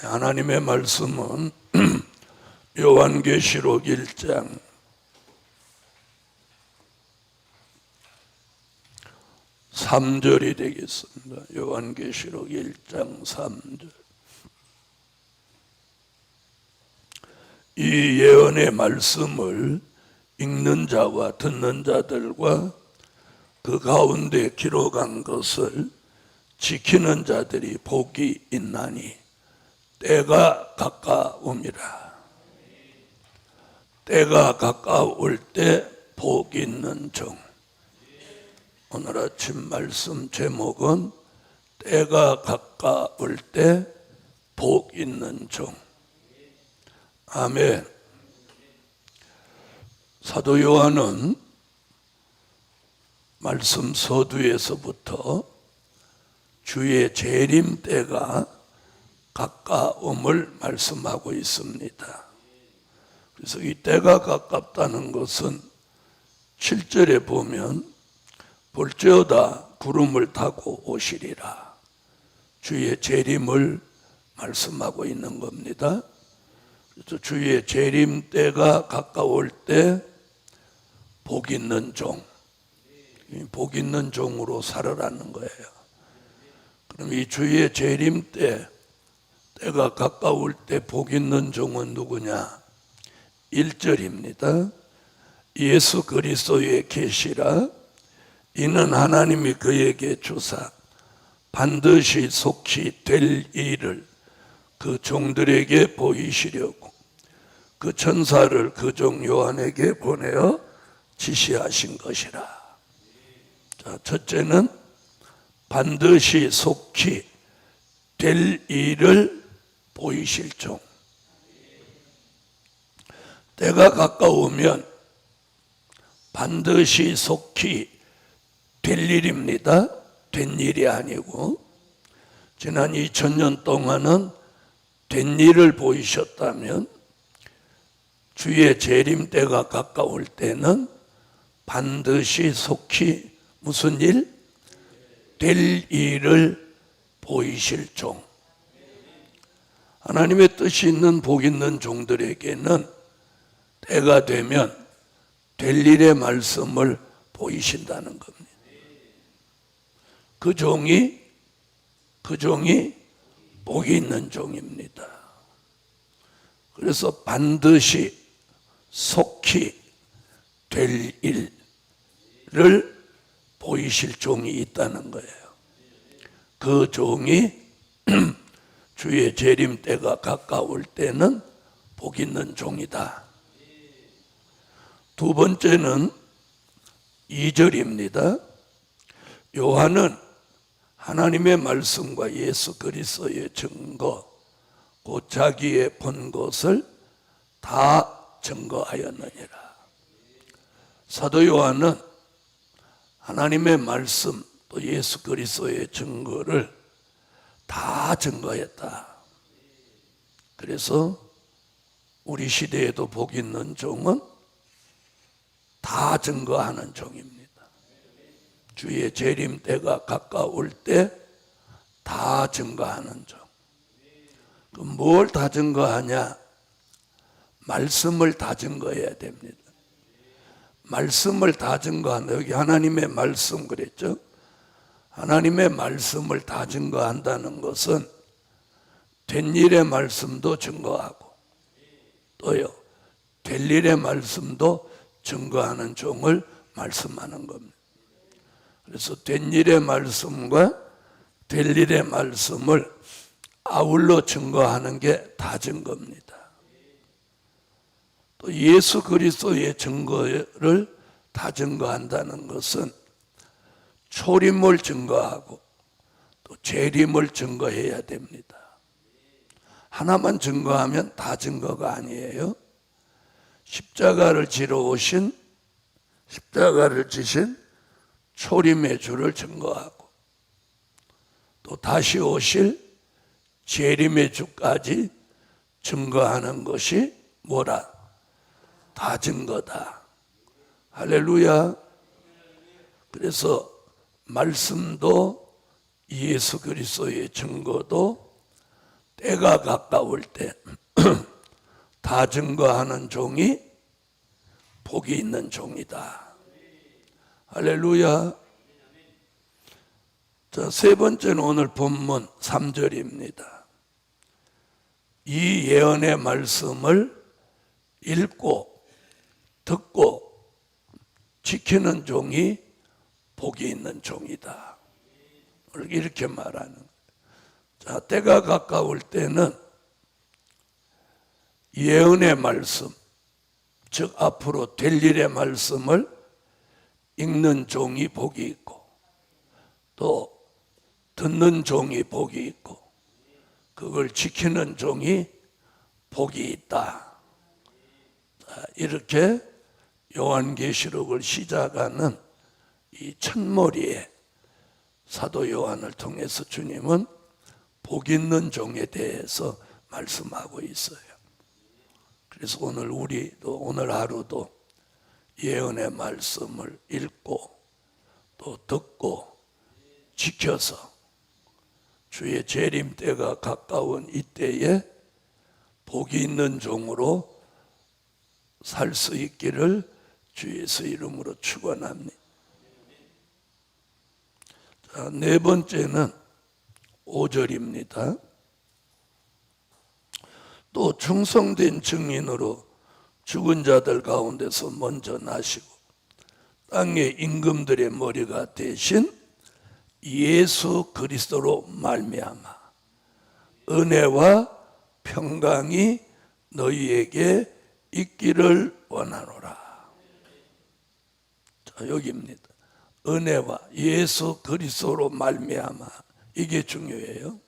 하나님의 말씀은 요한계시록 1장 3절이 되겠습니다. 요한계시록 1장 3절. 이 예언의 말씀을 읽는 자와 듣는 자들과 그 가운데 기록한 것을 지키는 자들이 복이 있나니 때가 가까움이라. 때가 가까울 때 복 있는 종. 오늘 아침 말씀 제목은 때가 가까울 때 복 있는 종. 아멘. 사도 요한은 말씀 서두에서부터 주의 재림 때가 가까움을 말씀하고 있습니다. 그래서 이 때가 가깝다는 것은 7절에 보면 볼지어다 구름을 타고 오시리라. 주의 재림을 말씀하고 있는 겁니다. 그래서 주의 재림 때가 가까울 때 복 있는 종, 복 있는 종으로 살아라는 거예요. 그럼 이 주의 재림 때가 가까울 때 복 있는 종은 누구냐? 1절입니다. 예수 그리스도의 계시라. 이는 하나님이 그에게 주사 반드시 속히 될 일을 그 종들에게 보이시려고 그 천사를 그 종 요한에게 보내어 지시하신 것이라. 자, 첫째는 반드시 속히 될 일을 보이실 종. 때가 가까우면 반드시 속히 될 일입니다. 된 일이 아니고 지난 2000년 동안은 된 일을 보이셨다면 주의 재림 때가 가까울 때는 반드시 속히 무슨 일? 될 일을 보이실 종. 하나님의 뜻이 있는 복 있는 종들에게는 때가 되면 될 일의 말씀을 보이신다는 겁니다. 그 종이 복이 있는 종입니다. 그래서 반드시 속히 될 일을 보이실 종이 있다는 거예요. 그 종이 주의 재림 때가 가까울 때는 복 있는 종이다. 두 번째는 2절입니다. 요한은 하나님의 말씀과 예수 그리스도의 증거, 곧 자기의 본 것을 다 증거하였느니라. 사도 요한은 하나님의 말씀 또 예수 그리스도의 증거를 다 증거했다. 그래서 우리 시대에도 복 있는 종은 다 증거하는 종입니다. 주의 재림 때가 가까울 때 다 증거하는 종. 그럼 뭘 다 증거하냐? 말씀을 다 증거해야 됩니다. 말씀을 다 증거한다. 여기 하나님의 말씀 그랬죠? 하나님의 말씀을 다 증거한다는 것은 된 일의 말씀도 증거하고 또요 될 일의 말씀도 증거하는 종을 말씀하는 겁니다. 그래서 된 일의 말씀과 될 일의 말씀을 아울러 증거하는 게 다 증거입니다. 또 예수 그리스도의 증거를 다 증거한다는 것은 초림을 증거하고 또 재림을 증거해야 됩니다. 하나만 증거하면 다 증거가 아니에요. 십자가를 지신 초림의 주를 증거하고 또 다시 오실 재림의 주까지 증거하는 것이 뭐라? 다 증거다. 할렐루야. 그래서 말씀도 예수 그리스도의 증거도 때가 때가 가까울 때 다 증거하는 종이 복이 있는 종이다. 할렐루야. 자, 세 번째는 오늘 본문 3절입니다. 이 예언의 말씀을 읽고 듣고 지키는 종이 복이 있는 종이다. 이렇게 말하는 거예요. 자, 때가 가까울 때는 예언의 말씀, 즉 앞으로 될 일의 말씀을 읽는 종이 복이 있고 또 듣는 종이 복이 있고 그걸 지키는 종이 복이 있다. 자, 이렇게 요한계시록을 시작하는 이 첫머리에 사도 요한을 통해서 주님은 복 있는 종에 대해서 말씀하고 있어요. 그래서 오늘 하루도 예언의 말씀을 읽고 또 듣고 지켜서 주의 재림 때가 가까운 이때에 복이 있는 종으로 살 수 있기를 주 예수 이름으로 축원합니다. 자, 네 번째는 5절입니다. 또 충성된 증인으로 죽은 자들 가운데서 먼저 나시고 땅의 임금들의 머리가 되신 예수 그리스도로 말미암아 은혜와 평강이 너희에게 있기를 원하노라. 자, 여기입니다. 은혜와 예수 그리스도로 말미암아, 이게 중요해요.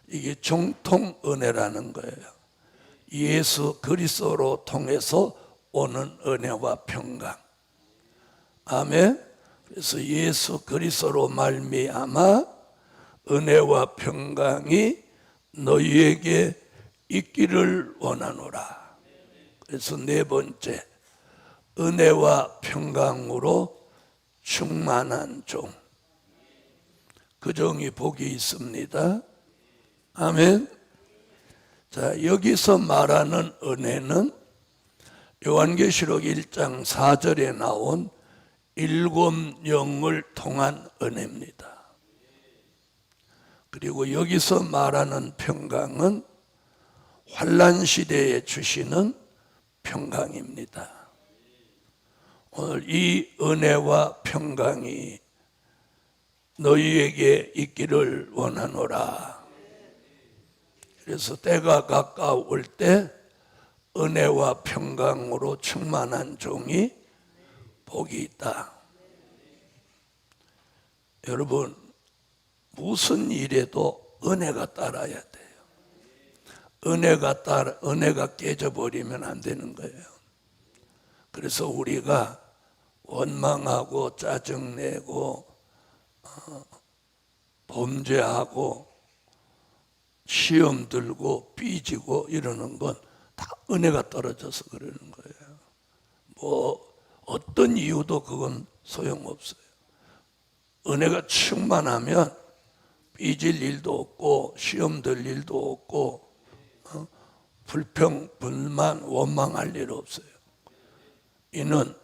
이게 정통 은혜라는 거예요. 예수 그리스도로 통해서 오는 은혜와 평강. 아멘. 그래서 예수 그리스도로 말미암아 은혜와 평강이 너희에게 있기를 원하노라. 그래서 네 번째, 은혜와 평강으로 충만한 종. 그 종이 복이 있습니다. 아멘. 자, 여기서 말하는 은혜는 요한계시록 1장 4절에 나온 7 영을 통한 은혜입니다. 그리고 여기서 말하는 평강은 환난 시대에 주시는 평강입니다. 오늘 이 은혜와 평강이 너희에게 있기를 원하노라. 그래서 때가 가까울 때 은혜와 평강으로 충만한 종이 복이 있다. 여러분, 무슨 일에도 은혜가 따라야 돼요. 은혜가 깨져버리면 안 되는 거예요. 그래서 우리가 원망하고 짜증내고 범죄하고 시험 들고 삐지고 이러는 건 다 은혜가 떨어져서 그러는 거예요. 뭐 어떤 이유도 그건 소용없어요. 은혜가 충만하면 삐질 일도 없고 시험 들 일도 없고 불평, 불만, 원망할 일 없어요. 이는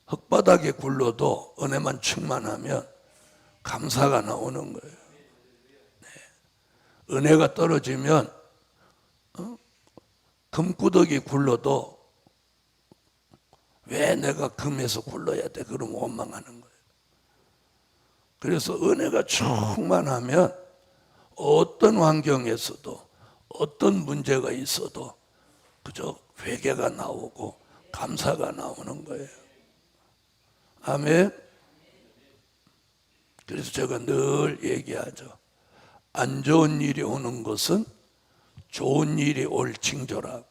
흙바닥에 굴러도 은혜만 충만하면 감사가 나오는 거예요. 네. 은혜가 떨어지면 금구덕이 굴러도 왜 내가 금에서 굴러야 돼? 그러면 원망하는 거예요. 그래서 은혜가 충만하면 어떤 환경에서도 어떤 문제가 있어도 그저 회개가 나오고 감사가 나오는 거예요. 아멘. 그래서 제가 늘 얘기하죠. 안 좋은 일이 오는 것은 좋은 일이 올 징조라고.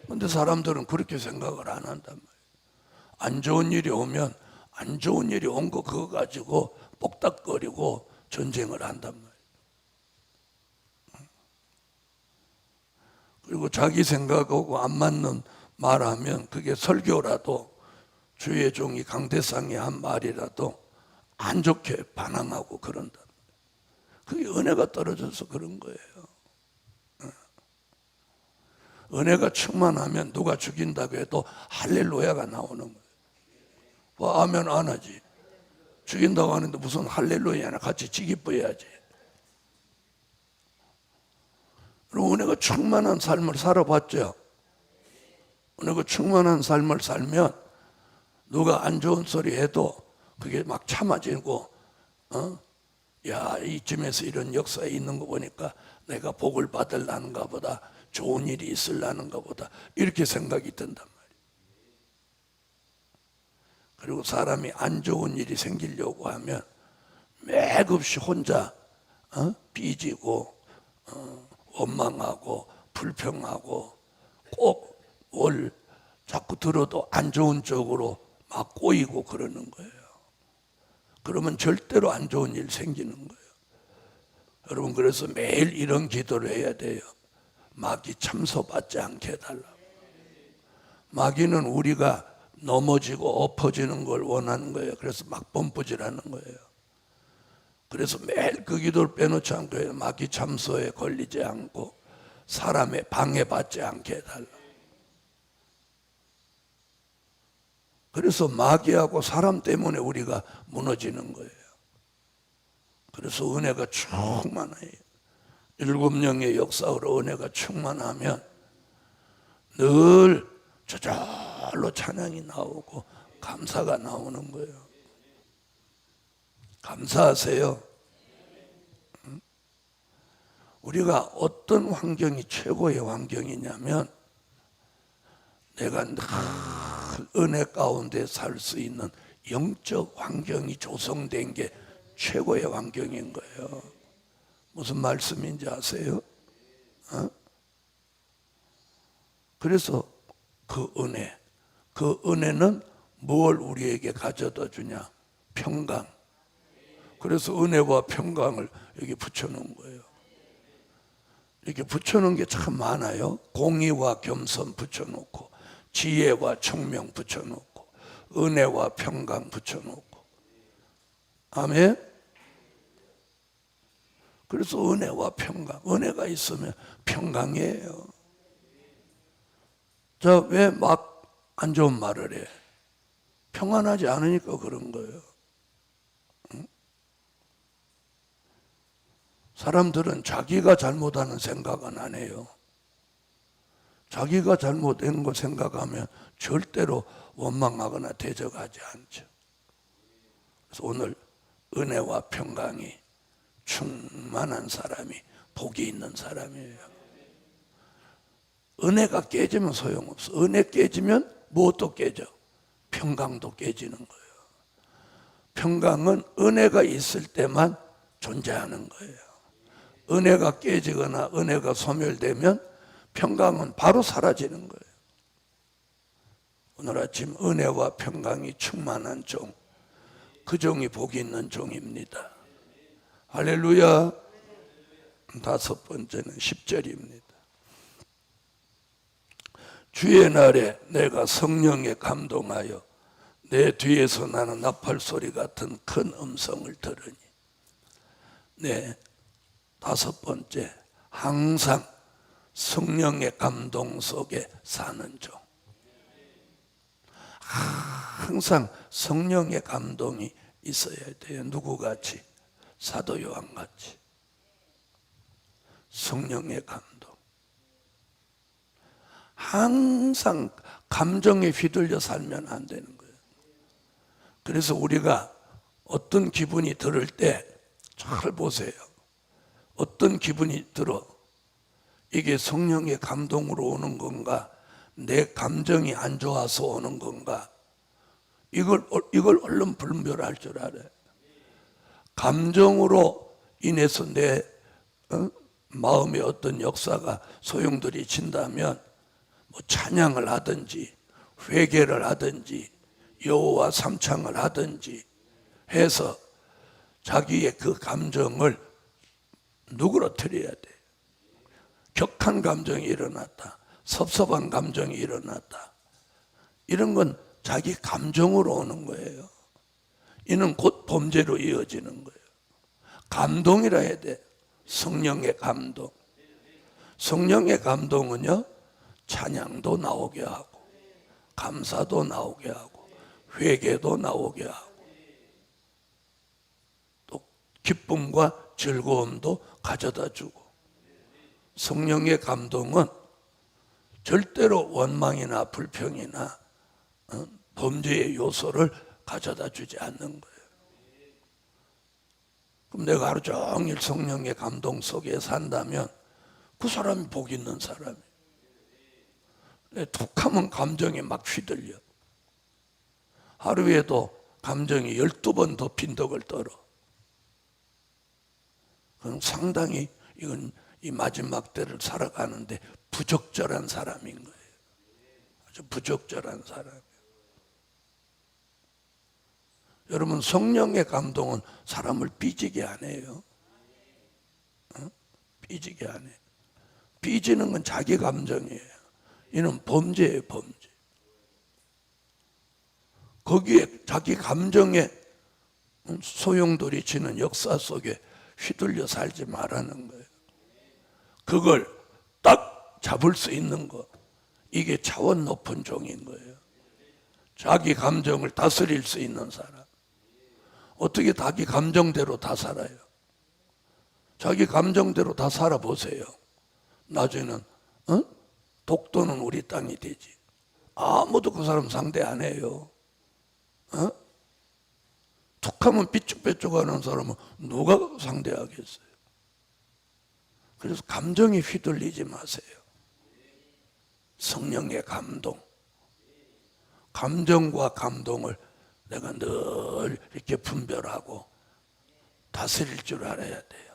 그런데 사람들은 그렇게 생각을 안 한단 말이에요. 안 좋은 일이 오면 안 좋은 일이 온 거 그거 가지고 뽁닥거리고 전쟁을 한단 말이에요. 그리고 자기 생각하고 안 맞는 말하면 그게 설교라도 주의 종이 강대상이 한 말이라도 안 좋게 반항하고 그런다. 그게 은혜가 떨어져서 그런 거예요. 은혜가 충만하면 누가 죽인다고 해도 할렐루야가 나오는 거예요. 뭐 아멘 안 하지. 죽인다고 하는데 무슨 할렐루야나 같이 지기뻐야지. 그리고 은혜가 충만한 삶을 살아봤죠. 은혜가 충만한 삶을 살면 누가 안 좋은 소리 해도 그게 막 참아지고, 야, 이쯤에서 이런 역사에 있는 거 보니까 내가 복을 받으려는가 보다, 좋은 일이 있으려는가 보다, 이렇게 생각이 든단 말이에요. 그리고 사람이 안 좋은 일이 생기려고 하면 맥없이 혼자 삐지고 원망하고 불평하고 꼭 뭘 자꾸 들어도 안 좋은 쪽으로 막 꼬이고 그러는 거예요. 그러면 절대로 안 좋은 일 생기는 거예요. 여러분, 그래서 매일 이런 기도를 해야 돼요. 마귀 참소받지 않게 해달라고. 마귀는 우리가 넘어지고 엎어지는 걸 원하는 거예요. 그래서 막 범퍼질하는 거예요. 그래서 매일 그 기도를 빼놓지 않고 해요. 마귀 참소에 걸리지 않고 사람의 방해받지 않게 해달라고. 그래서 마귀하고 사람 때문에 우리가 무너지는 거예요. 그래서 은혜가 충만해요. 7영의 역사로 은혜가 충만하면 늘 저절로 찬양이 나오고 감사가 나오는 거예요. 감사하세요. 우리가 어떤 환경이 최고의 환경이냐면 내가 늘 은혜 가운데 살 수 있는 영적 환경이 조성된 게 최고의 환경인 거예요. 무슨 말씀인지 아세요? 그래서 그 은혜는 뭘 우리에게 가져다 주냐? 평강. 그래서 은혜와 평강을 여기 붙여놓은 거예요. 이렇게 붙여놓은 게 참 많아요. 공의와 겸손 붙여놓고, 지혜와 총명 붙여놓고, 은혜와 평강 붙여놓고. 아멘. 그래서 은혜와 평강, 은혜가 있으면 평강이에요. 자, 왜 막 안 좋은 말을 해? 평안하지 않으니까 그런 거예요. 사람들은 자기가 잘못하는 생각은 안 해요. 자기가 잘못된 거 생각하면 절대로 원망하거나 대적하지 않죠. 그래서 오늘 은혜와 평강이 충만한 사람이 복이 있는 사람이에요. 은혜가 깨지면 소용없어. 은혜 깨지면 무엇도 깨져? 평강도 깨지는 거예요. 평강은 은혜가 있을 때만 존재하는 거예요. 은혜가 깨지거나 은혜가 소멸되면 평강은 바로 사라지는 거예요. 오늘 아침 은혜와 평강이 충만한 종, 그 종이 복이 있는 종입니다. 할렐루야. 5번째는 10절입니다. 주의 날에 내가 성령에 감동하여 내 뒤에서 나는 나팔 소리 같은 큰 음성을 들으니. 네, 5번째, 항상 성령의 감동 속에 사는 종. 항상 성령의 감동이 있어야 돼요. 누구같이? 사도 요한같이. 성령의 감동. 항상 감정에 휘둘려 살면 안 되는 거예요. 그래서 우리가 어떤 기분이 들을 때 잘 보세요. 어떤 기분이 들어? 이게 성령의 감동으로 오는 건가? 내 감정이 안 좋아서 오는 건가? 이걸 얼른 분별할 줄 알아요. 감정으로 인해서 내 마음의 어떤 역사가 소용돌이 친다면 뭐 찬양을 하든지 회개를 하든지 여호와 삼창을 하든지 해서 자기의 그 감정을 누그러뜨려야 돼. 격한 감정이 일어났다, 섭섭한 감정이 일어났다, 이런 건 자기 감정으로 오는 거예요. 이는 곧 범죄로 이어지는 거예요. 감동이라 해야 돼. 성령의 감동. 성령의 감동은요, 찬양도 나오게 하고, 감사도 나오게 하고, 회개도 나오게 하고, 또 기쁨과 즐거움도 가져다 주고. 성령의 감동은 절대로 원망이나 불평이나 범죄의 요소를 가져다 주지 않는 거예요. 그럼 내가 하루 종일 성령의 감동 속에 산다면 그 사람이 복 있는 사람이에요. 툭하면 감정에 막 휘둘려. 하루에도 감정이 12번 더 빈덕을 떨어. 그럼 상당히 이건 이 마지막 때를 살아가는데 부적절한 사람인 거예요. 아주 부적절한 사람이에요. 여러분, 성령의 감동은 사람을 삐지게 안 해요. 삐지게 안 해요. 삐지는 건 자기 감정이에요. 이는 범죄예요, 범죄. 거기에 자기 감정에 소용돌이 치는 역사 속에 휘둘려 살지 말라는 거예요. 그걸 딱 잡을 수 있는 거, 이게 차원 높은 종인 거예요. 자기 감정을 다스릴 수 있는 사람. 어떻게 자기 감정대로 다 살아요? 자기 감정대로 다 살아보세요. 나중에는 독도는 우리 땅이 되지. 아무도 그 사람 상대 안 해요. 툭하면 삐쭉빼쭉하는 사람은 누가 상대하겠어요? 그래서 감정에 휘둘리지 마세요. 성령의 감동, 감정과 감동을 내가 늘 이렇게 분별하고 다스릴 줄 알아야 돼요.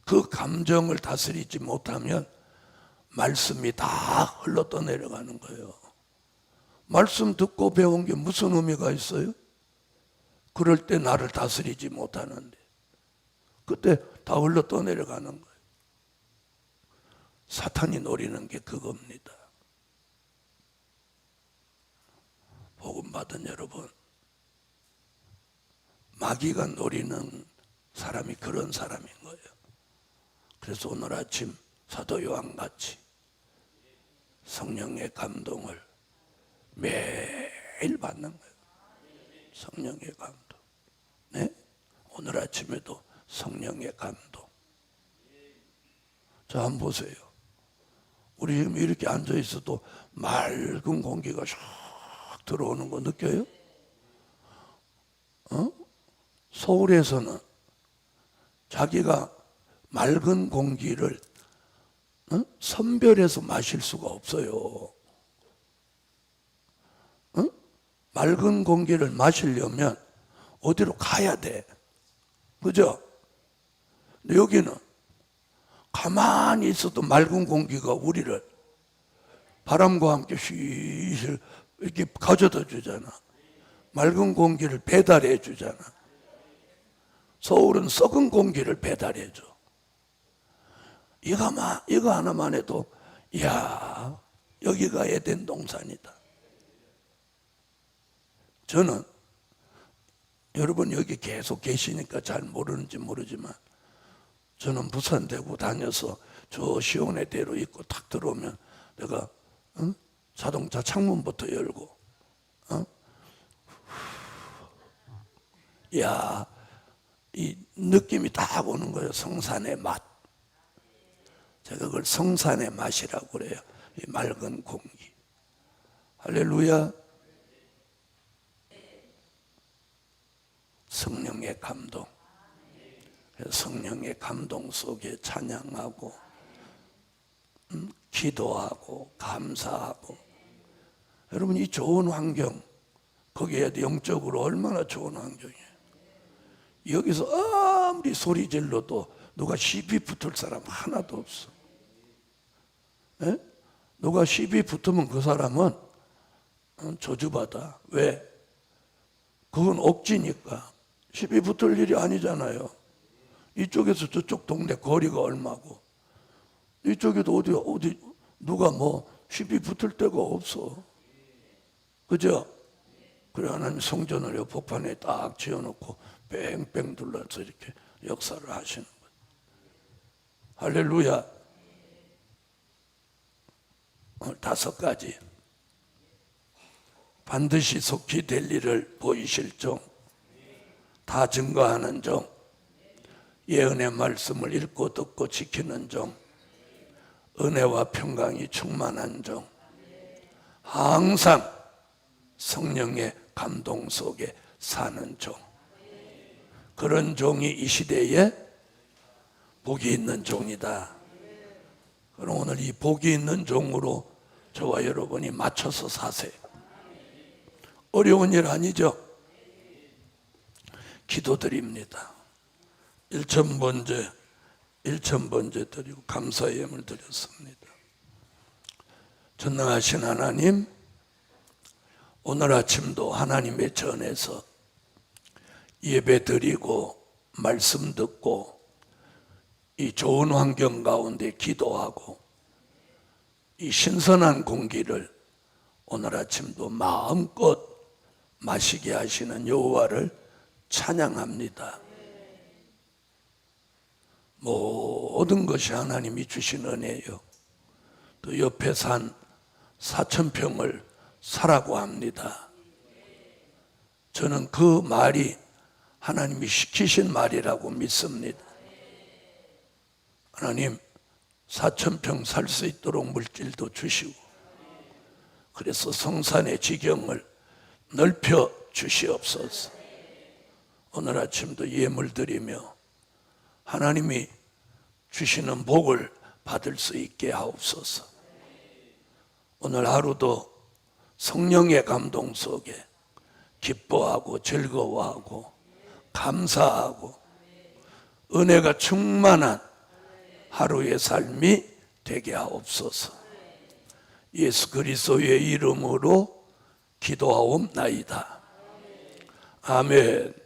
그 감정을 다스리지 못하면 말씀이 다 흘러 떠내려가는 거예요. 말씀 듣고 배운 게 무슨 의미가 있어요? 그럴 때 나를 다스리지 못하는데 그때 다 흘러 떠내려가는 거예요. 사탄이 노리는 게 그겁니다. 복음 받은 여러분, 마귀가 노리는 사람이 그런 사람인 거예요. 그래서 오늘 아침 사도 요한같이 성령의 감동을 매일 받는 거예요. 성령의 감동. 네? 오늘 아침에도 성령의 감동. 자, 한번 보세요. 우리 지금 이렇게 앉아 있어도 맑은 공기가 샥 들어오는 거 느껴요? 서울에서는 자기가 맑은 공기를 선별해서 마실 수가 없어요. 맑은 공기를 마시려면 어디로 가야 돼. 그죠? 근데 여기는 가만히 있어도 맑은 공기가 우리를 바람과 함께 휘 이렇게 가져다 주잖아. 맑은 공기를 배달해 주잖아. 서울은 썩은 공기를 배달해 줘. 이거 하나만 해도 이야, 여기가 에덴 동산이다. 저는 여러분 여기 계속 계시니까 잘 모르는지 모르지만 저는 부산 대구 다녀서 저 시온의대로 입고 탁 들어오면 내가 자동차 창문부터 열고 야, 이 느낌이 딱 오는 거예요. 성산의 맛. 제가 그걸 성산의 맛이라고 그래요. 이 맑은 공기. 할렐루야. 성령의 감동. 성령의 감동 속에 찬양하고 기도하고 감사하고. 여러분, 이 좋은 환경, 거기에 영적으로 얼마나 좋은 환경이에요. 여기서 아무리 소리 질러도 누가 시비 붙을 사람 하나도 없어. 에? 누가 시비 붙으면 그 사람은 저주받아. 왜? 그건 억지니까. 시비 붙을 일이 아니잖아요. 이쪽에서 저쪽 동네 거리가 얼마고, 이쪽에도 어디 누가 뭐 시비 붙을 데가 없어. 그죠? 그래, 하나님 성전을 복판에 딱 지어놓고 뺑뺑 둘러서 이렇게 역사를 하시는 거예요. 할렐루야. 5가지. 반드시 속히 될 일을 보이실 종, 다 증거하는 종, 예언의 말씀을 읽고 듣고 지키는 종, 은혜와 평강이 충만한 종, 항상 성령의 감동 속에 사는 종. 그런 종이 이 시대에 복이 있는 종이다. 그럼 오늘 이 복이 있는 종으로 저와 여러분이 맞춰서 사세요. 어려운 일 아니죠? 기도드립니다. 1,000번째 드리고 감사의 예물 드렸습니다. 전능하신 하나님, 오늘 아침도 하나님의 전에서 예배 드리고 말씀 듣고 이 좋은 환경 가운데 기도하고 이 신선한 공기를 오늘 아침도 마음껏 마시게 하시는 여호와를 찬양합니다. 모든 것이 하나님이 주신 은혜요. 또 옆에 산 4,000평을 사라고 합니다. 저는 그 말이 하나님이 시키신 말이라고 믿습니다. 하나님 4,000평 살 수 있도록 물질도 주시고, 그래서 성산의 지경을 넓혀 주시옵소서. 오늘 아침도 예물 드리며 하나님이 주시는 복을 받을 수 있게 하옵소서. 오늘 하루도 성령의 감동 속에 기뻐하고 즐거워하고 감사하고 은혜가 충만한 하루의 삶이 되게 하옵소서. 예수 그리스도의 이름으로 기도하옵나이다. 아멘.